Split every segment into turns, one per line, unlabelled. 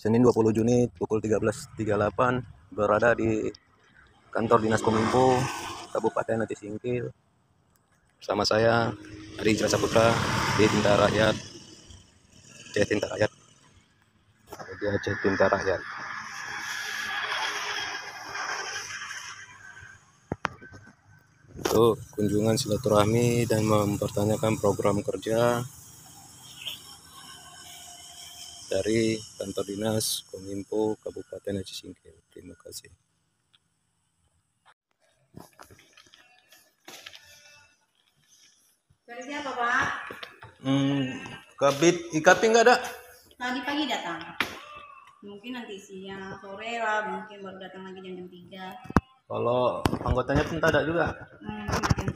Senin 20 Juni pukul 13.38 berada di kantor Dinas Kominfo Kabupaten Aceh Singkil. Bersama saya Adi Ijra Saputra di Tinta Rakyat, Aceh Tinta Rakyat, di Aceh Tinta Rakyat. Itu kunjungan silaturahmi dan mempertanyakan program kerja dari kantor Dinas Kominfo Kabupaten Aceh Singkil. Terima kasih.
Dari siapa, Pak?
Kabit IKP nggak ada?
Tadi pagi datang. Mungkin nanti siang, sore lah, mungkin baru datang lagi jam 3.
Kalau anggotanya pun tak ada juga.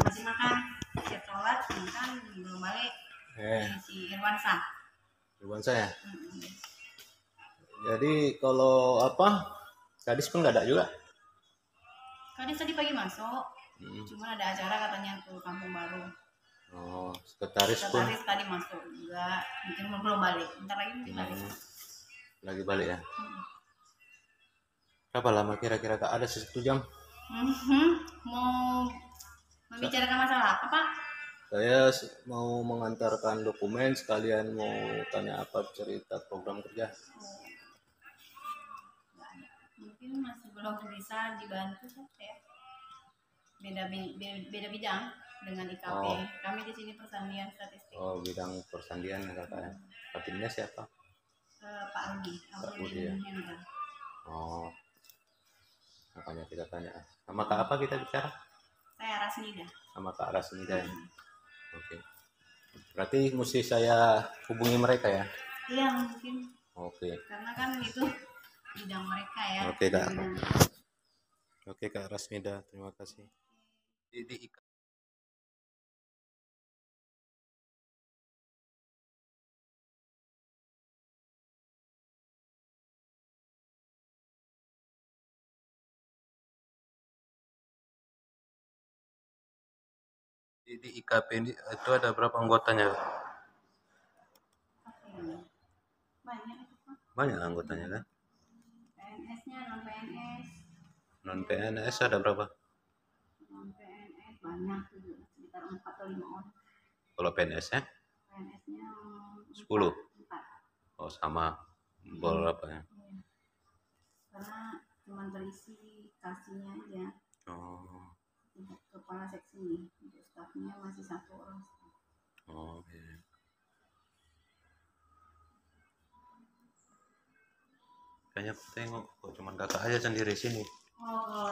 Masih makan, siap sholat, makan, belum balik. Si Irwansa.
Irwansa ya? Jadi kalau apa, Kadis pun nggak ada juga?
Kadis tadi pagi masuk, cuma ada acara katanya ke Kampung Baru.
Oh, sekretaris pun?
Sekretaris tadi masuk juga, mungkin belum balik, bentar lagi mungkin balik.
Lagi balik ya? Berapa lama kira-kira? Kak, ada 1 jam?
Mau membicarakan masalah apa, Pak?
Saya mau mengantarkan dokumen, sekalian mau tanya apa cerita program kerja.
Mungkin masih belum bisa dibantu ya. Beda bidang dengan IKP. Kami di sini persandian statistik.
Oh, bidang persandian kakak. Kaptennya siapa?
Pak Rudi.
Pak Rudi ya.
Hendra.
Oh, makanya kita tanya. Sama Kak apa kita bicara?
Saya Rasnida.
Sama Kak Rasnida ya. Oke. Berarti mesti saya hubungi mereka ya?
Iya mungkin.
Oke.
Karena kan itu bidang mereka ya.
Oke Kak. Oke Kak Rasmida, terima kasih. Di IKP ini itu ada berapa anggotanya?
Banyak.
Banyak anggotanya kan?
PNS-nya, non-PNS.
Non-PNS ada berapa?
Non-PNS banyak, sekitar 4 atau 5 orang.
Kalau PNS-nya?
PNS-nya
10.
4.
Oh sama berapa ya?
Karena cuma terisi kasihnya aja.
Oh.
Untuk kepala seksi, untuk stafnya masih 1 orang.
Oh iya. Kayaknya aku tengok kok cuman kakak aja sendiri sini.
Oh,